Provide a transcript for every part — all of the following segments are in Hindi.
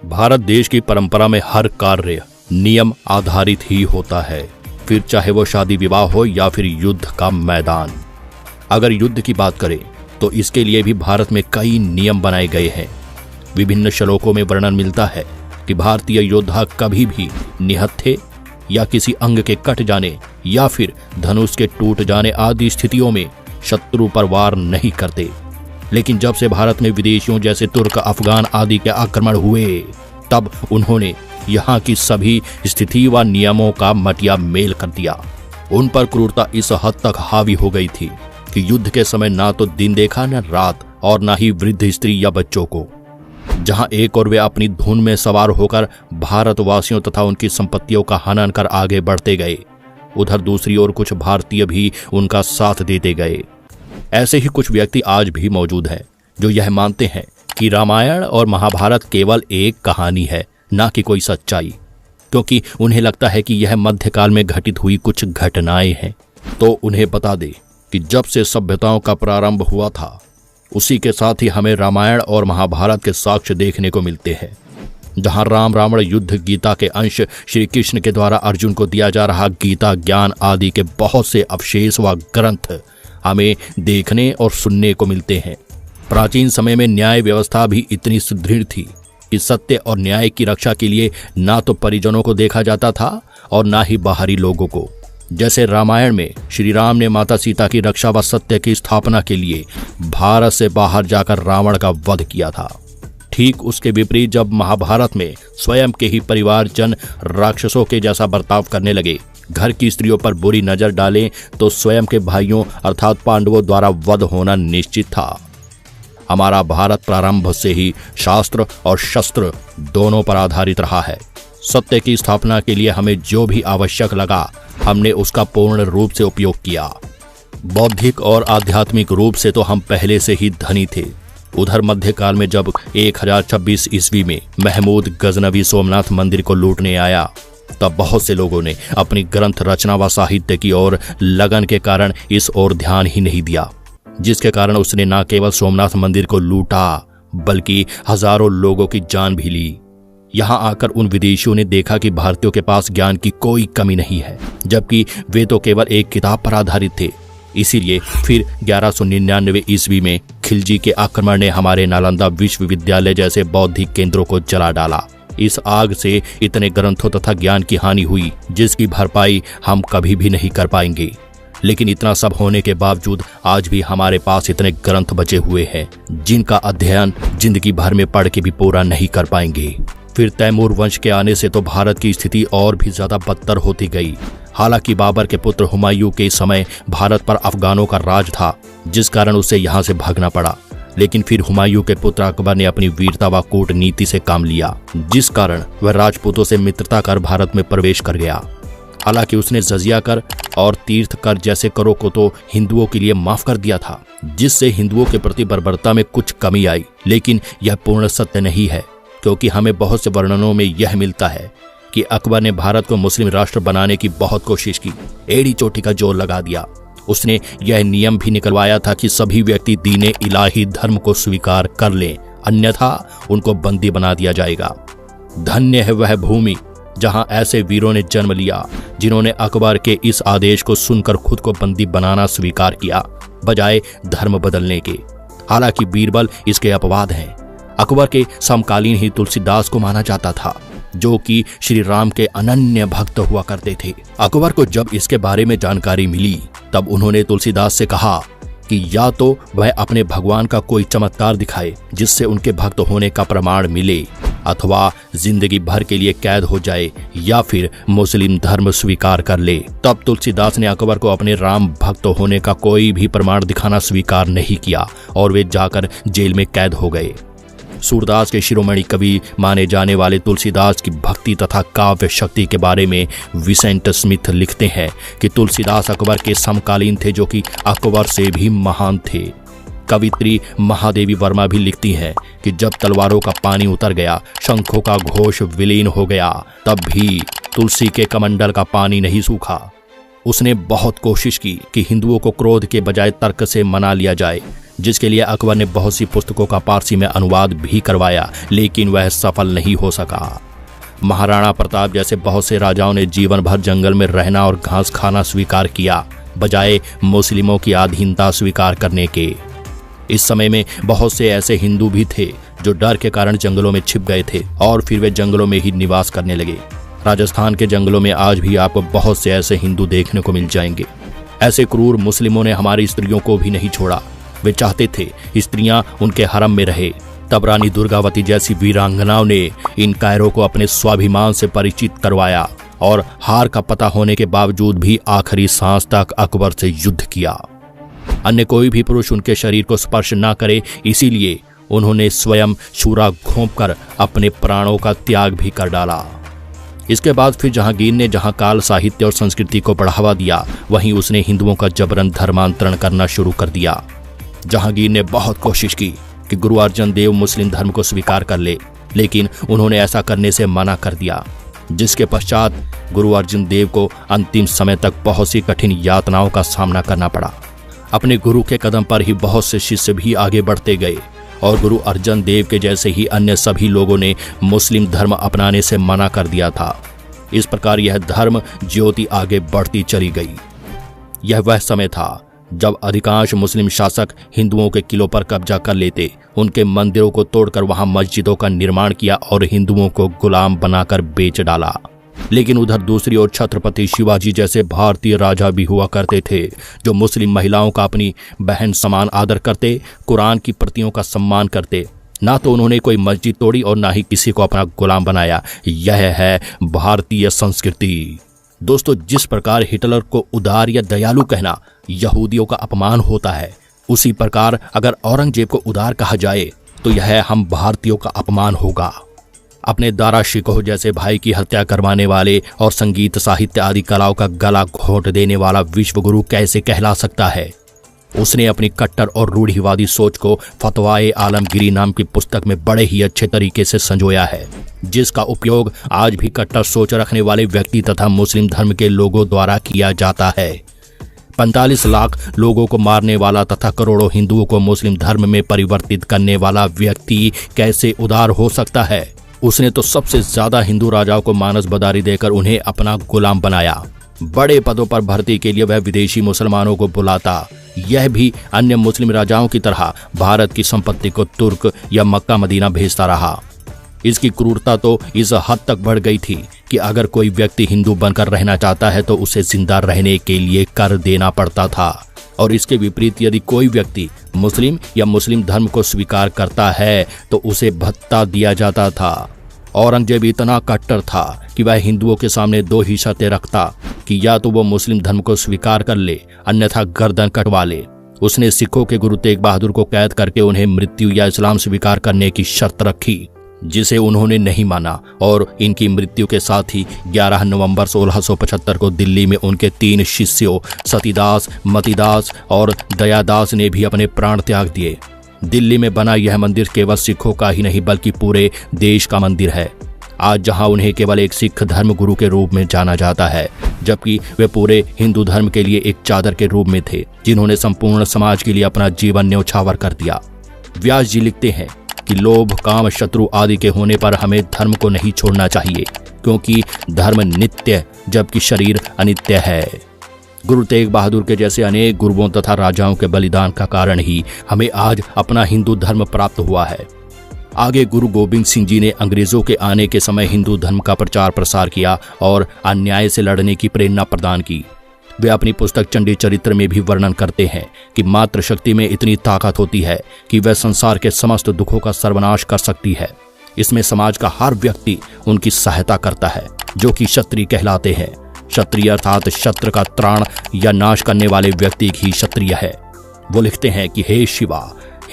भारत देश की परंपरा में हर कार्य नियम आधारित ही होता है, फिर चाहे वो शादी विवाह हो या फिर युद्ध का मैदान। अगर युद्ध की बात करें तो इसके लिए भी भारत में कई नियम बनाए गए हैं। विभिन्न श्लोकों में वर्णन मिलता है कि भारतीय योद्धा कभी भी निहत्थे या किसी अंग के कट जाने या फिर धनुष के टूट जाने आदि स्थितियों में शत्रु पर वार नहीं करते। लेकिन जब से भारत में विदेशियों जैसे तुर्क, अफगान आदि के आक्रमण हुए, तब उन्होंने यहाँ की सभी स्थिति व नियमों का मटिया मेल कर दिया। उन पर क्रूरता इस हद तक हावी हो गई थी कि युद्ध के समय ना तो दिन देखा न रात, और ना ही वृद्ध स्त्री या बच्चों को। जहां एक और वे अपनी धुन में सवार होकर भारतवासियों तथा उनकी संपत्तियों का हनन कर आगे बढ़ते गए, उधर दूसरी ओर कुछ भारतीय भी उनका साथ देते गए। ऐसे ही कुछ व्यक्ति आज भी मौजूद हैं जो यह मानते हैं कि रामायण और महाभारत केवल एक कहानी है, ना कि कोई सच्चाई, क्योंकि उन्हें लगता है कि यह मध्यकाल में घटित हुई कुछ घटनाएं हैं। तो उन्हें बता दे कि जब से सभ्यताओं का प्रारंभ हुआ था, उसी के साथ ही हमें रामायण और महाभारत के साक्ष्य देखने को मिलते हैं। जहां राम रावण युद्ध, गीता के अंश, श्री कृष्ण के द्वारा अर्जुन को दिया जा रहा गीता ज्ञान आदि के बहुत से अवशेष व ग्रंथ हमें देखने और सुनने को मिलते हैं। प्राचीन समय में न्याय व्यवस्था भी इतनी सुदृढ़ थी कि सत्य और न्याय की रक्षा के लिए ना तो परिजनों को देखा जाता था और ना ही बाहरी लोगों को। जैसे रामायण में श्री राम ने माता सीता की रक्षा व सत्य की स्थापना के लिए भारत से बाहर जाकर रावण का वध किया था। ठीक उसके विपरीत जब महाभारत में स्वयं के ही परिवारजन राक्षसों के जैसा बर्ताव करने लगे, घर की स्त्रियों पर बुरी नजर डालें, तो स्वयं के भाइयों अर्थात पांडवों द्वारा वध होना निश्चित था। हमारा भारत प्रारंभ से ही शास्त्र और शस्त्र दोनों पर आधारित रहा है। सत्य की स्थापना के लिए हमें जो भी आवश्यक लगा, हमने उसका पूर्ण रूप से उपयोग किया। बौद्धिक और आध्यात्मिक रूप से तो हम पहले से ही धनी थे। उधर मध्यकाल में जब 1026 ईस्वी में महमूद गजनवी सोमनाथ मंदिर को लूटने आया, तब बहुत से लोगों ने अपनी ग्रंथ रचना व साहित्य की ओर लगन के कारण इस ओर ध्यान ही नहीं दिया, जिसके कारण उसने न केवल सोमनाथ मंदिर को लूटा बल्कि हजारों लोगों की जान भी ली। यहां आकर उन विदेशियों ने देखा कि भारतीयों के पास ज्ञान की कोई कमी नहीं है, जबकि वे तो केवल एक किताब पर आधारित थे। इसीलिए फिर 1199 ईस्वी में खिलजी के आक्रमण ने हमारे नालंदा विश्वविद्यालय जैसे बौद्धिक केंद्रों को जला डाला। इस आग से इतने ग्रंथों तथा ज्ञान की हानि हुई जिसकी भरपाई हम कभी भी नहीं कर पाएंगे। लेकिन इतना सब होने के बावजूद आज भी हमारे पास इतने ग्रंथ बचे हुए हैं जिनका अध्ययन जिंदगी भर में पढ़ के भी पूरा नहीं कर पाएंगे। फिर तैमूर वंश के आने से तो भारत की स्थिति और भी ज्यादा बदतर होती गई। हालांकि बाबर के पुत्र हुमायूं के समय भारत पर अफगानों का राज था, जिस कारण उसे यहाँ से भागना पड़ा। लेकिन फिर हुमायूं के पुत्र अकबर ने अपनी वीरता व कूटनीति से काम लिया, जिस कारण वह राजपूतों से मित्रता कर भारत में प्रवेश कर गया। हालांकि उसने जजिया कर और तीर्थ कर जैसे करों को तो हिंदुओं के लिए माफ कर दिया था, जिससे हिंदुओं के प्रति बर्बरता में कुछ कमी आई। लेकिन यह पूर्ण सत्य नहीं है, क्योंकि हमें बहुत से वर्णनों में यह मिलता है कि अकबर ने भारत को मुस्लिम राष्ट्र बनाने की बहुत कोशिश की, एड़ी चोटी का जोर लगा दिया। उसने यह नियम भी निकलवाया था कि सभी व्यक्ति दीने इलाही धर्म को स्वीकार कर लें, अन्यथा उनको बंदी बना दिया जाएगा। धन्य है वह भूमि जहां ऐसे वीरों ने जन्म लिया, जिन्होंने अकबर के इस आदेश को सुनकर खुद को बंदी बनाना स्वीकार किया, बजाय धर्म बदलने के। हालांकि बीरबल इसके अपवाद हैं। अकबर के समकालीन ही तुलसीदास को माना जाता था, जो कि श्री राम के अनन्य भक्त हुआ करते थे। अकबर को जब इसके बारे में जानकारी मिली, तब उन्होंने तुलसीदास से कहा कि या तो वह अपने भगवान का कोई चमत्कार दिखाए जिससे उनके भक्त होने का प्रमाण मिले, अथवा जिंदगी भर के लिए कैद हो जाए, या फिर मुस्लिम धर्म स्वीकार कर ले। तब तुलसीदास ने अकबर को अपने राम भक्त होने का कोई भी प्रमाण दिखाना स्वीकार नहीं किया और वे जाकर जेल में कैद हो गए। सूरदास के शिरोमणि कवि माने जाने वाले तुलसीदास की भक्ति तथा काव्य शक्ति के बारे में विसेंट स्मिथ लिखते हैं कि तुलसीदास अकबर के समकालीन थे, जो कि अकबर से भी महान थे। कवित्री महादेवी वर्मा भी लिखती हैं कि जब तलवारों का पानी उतर गया, शंखों का घोष विलीन हो गया, तब भी तुलसी के कमंडल का पानी नहीं सूखा। उसने बहुत कोशिश की कि हिंदुओं को क्रोध के बजाय तर्क से मना लिया जाए, जिसके लिए अकबर ने बहुत सी पुस्तकों का पारसी में अनुवाद भी करवाया, लेकिन वह सफल नहीं हो सका। महाराणा प्रताप जैसे बहुत से राजाओं ने जीवन भर जंगल में रहना और घास खाना स्वीकार किया, बजाय मुस्लिमों की अधीनता स्वीकार करने के। इस समय में बहुत से ऐसे हिंदू भी थे जो डर के कारण जंगलों में छिप गए थे और फिर वे जंगलों में ही निवास करने लगे। राजस्थान के जंगलों में आज भी आपको बहुत से ऐसे हिंदू देखने को मिल जाएंगे। ऐसे क्रूर मुस्लिमों ने हमारी स्त्रियों को भी नहीं छोड़ा। वे चाहते थे स्त्रियां उनके हरम में रहे। तब रानी दुर्गावती जैसी वीरांगनाओं ने इन कायरों को अपने स्वाभिमान से परिचित करवाया और हार का पता होने के बावजूद भी आखिरी सांस तक अकबर से युद्ध किया। अन्य कोई भी पुरुष उनके शरीर को स्पर्श न करे, इसीलिए उन्होंने स्वयं शूरा घोंपकर अपने प्राणों का त्याग भी कर डाला। इसके बाद फिर जहांगीर ने जहां काल साहित्य और संस्कृति को बढ़ावा दिया, वहीं उसने हिंदुओं का जबरन धर्मांतरण करना शुरू कर दिया। जहांगीर ने बहुत कोशिश की कि गुरु अर्जन देव मुस्लिम धर्म को स्वीकार कर ले, लेकिन उन्होंने ऐसा करने से मना कर दिया, जिसके पश्चात गुरु अर्जन देव को अंतिम समय तक बहुत सी कठिन यातनाओं का सामना करना पड़ा। अपने गुरु के कदम पर ही बहुत से शिष्य भी आगे बढ़ते गए और गुरु अर्जन देव के जैसे ही अन्य सभी लोगों ने मुस्लिम धर्म अपनाने से मना कर दिया था। इस प्रकार यह धर्म ज्योति आगे बढ़ती चली गई। यह वह समय था जब अधिकांश मुस्लिम शासक हिंदुओं के किलों पर कब्जा कर लेते, उनके मंदिरों को तोड़कर वहां मस्जिदों का निर्माण किया और हिंदुओं को गुलाम बनाकर बेच डाला। लेकिन उधर दूसरी ओर छत्रपति शिवाजी जैसे भारतीय राजा भी हुआ करते थे, जो मुस्लिम महिलाओं का अपनी बहन समान आदर करते, कुरान की प्रतियों का सम्मान करते। ना तो उन्होंने कोई मस्जिद तोड़ी और ना ही किसी को अपना गुलाम बनाया। यह है भारतीय संस्कृति। दोस्तों, जिस प्रकार हिटलर को उदार या दयालु कहना यहूदियों का अपमान होता है, उसी प्रकार अगर औरंगजेब को उदार कहा जाए तो यह हम भारतीयों का अपमान होगा। अपने दारा शिकोह जैसे भाई की हत्या करवाने वाले और संगीत साहित्य आदि कलाओं का गला घोंट देने वाला विश्वगुरु कैसे कहला सकता है? उसने अपनी कट्टर और रूढ़िवादी सोच को फतवाए आलमगीरी नाम की पुस्तक में बड़े ही अच्छे तरीके से संजोया है, जिसका उपयोग आज भी कट्टर सोच रखने वाले व्यक्ति तथा मुस्लिम धर्म के लोगों द्वारा किया जाता है। 45 लाख लोगों को मारने वाला तथा करोड़ों हिंदुओं को मुस्लिम धर्म में परिवर्तित करने वाला व्यक्ति कैसे उदार हो सकता है? उसने तो सबसे ज्यादा हिंदू राजाओं को मानस बदारी देकर उन्हें अपना गुलाम बनाया। बड़े पदों पर भर्ती के लिए वह विदेशी मुसलमानों को बुलाता। यह भी अन्य मुस्लिम राजाओं की तरह भारत की संपत्ति को तुर्क या मक्का मदीना भेजता रहा। इसकी क्रूरता तो इस हद तक बढ़ गई थी कि अगर कोई व्यक्ति हिंदू बनकर रहना चाहता है तो उसे जिंदा रहने के लिए कर देना पड़ता था, और इसके विपरीत यदि कोई व्यक्ति मुस्लिम या मुस्लिम धर्म को स्वीकार करता है तो उसे भत्ता दिया जाता था। औरंगजेब इतना कट्टर था कि वह हिंदुओं के सामने दो ही शर्तें रखता कि या तो वो मुस्लिम धर्म को स्वीकार कर ले, अन्यथा गर्दन कटवा ले। उसने सिखों के गुरु तेग बहादुर को कैद करके उन्हें मृत्यु या इस्लाम स्वीकार करने की शर्त रखी, जिसे उन्होंने नहीं माना, और इनकी मृत्यु के साथ ही 11 नवंबर 1675 को दिल्ली में उनके 3 शिष्यों सतीदास, मतिदास और दयादास ने भी अपने प्राण त्याग दिए। दिल्ली में बना यह मंदिर केवल सिखों का ही नहीं बल्कि पूरे देश का मंदिर है। आज जहां उन्हें केवल एक सिख धर्म गुरु के रूप में जाना जाता है, जबकि वे पूरे हिंदू धर्म के लिए एक चादर के रूप में थे, जिन्होंने संपूर्ण समाज के लिए अपना जीवन न्यौछावर कर दिया। व्यास जी लिखते हैं कि लोभ, काम, शत्रु आदि के होने पर हमें धर्म को नहीं छोड़ना चाहिए, क्योंकि धर्म नित्य जबकि शरीर अनित्य है। गुरु तेग बहादुर के जैसे अनेक गुरुओं तथा राजाओं के बलिदान का कारण ही हमें आज अपना हिंदू धर्म प्राप्त हुआ है। आगे गुरु गोविंद सिंह जी ने अंग्रेजों के आने के समय हिंदू धर्म का प्रचार प्रसार किया और अन्याय से लड़ने की प्रेरणा प्रदान की। वे अपनी पुस्तक चंडी चरित्र में भी वर्णन करते हैं कि मात्र शक्ति में इतनी ताकत होती है कि वह संसार के समस्त दुखों का सर्वनाश कर सकती है। इसमें समाज का हर व्यक्ति उनकी सहायता करता है, जो कि क्षत्रिय कहलाते हैं। क्षत्रिय अर्थात शत्रु का त्राण या नाश करने वाले व्यक्ति ही क्षत्रिय है। वो लिखते हैं कि हे शिवा,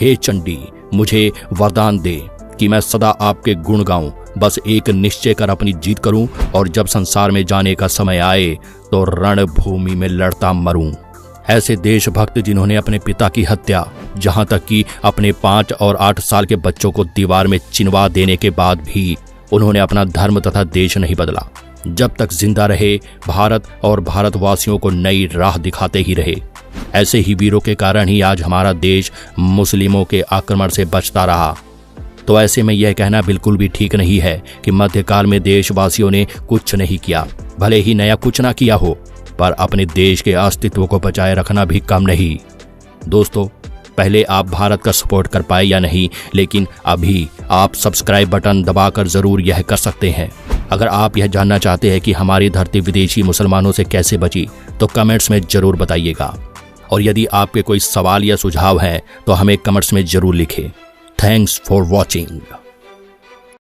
हे चंडी, मुझे वरदान दे कि मैं सदा आपके गुण गाऊं, बस एक निश्चय कर अपनी जीत करूं, और जब संसार में जाने का समय आए तो रणभूमि में लड़ता मरूं। ऐसे देशभक्त जिन्होंने अपने पिता की हत्या, जहां तक कि अपने 5 और 8 साल के बच्चों को दीवार में चिनवा देने के बाद भी उन्होंने अपना धर्म तथा देश नहीं बदला। जब तक जिंदा रहे, भारत और भारतवासियों को नई राह दिखाते ही रहे। ऐसे ही वीरों के कारण ही आज हमारा देश मुस्लिमों के आक्रमण से बचता रहा। तो ऐसे में यह कहना बिल्कुल भी ठीक नहीं है कि मध्यकाल में देशवासियों ने कुछ नहीं किया। भले ही नया कुछ ना किया हो, पर अपने देश के अस्तित्व को बचाए रखना भी कम नहीं। दोस्तों, पहले आप भारत का सपोर्ट कर पाए या नहीं, लेकिन अभी आप सब्सक्राइब बटन दबाकर जरूर यह कर सकते हैं। अगर आप यह जानना चाहते हैं कि हमारी धरती विदेशी मुसलमानों से कैसे बची, तो कमेंट्स में जरूर बताइएगा। और यदि आपके कोई सवाल या सुझाव है तो हमें कमेंट्स में जरूर लिखें। Thanks for watching.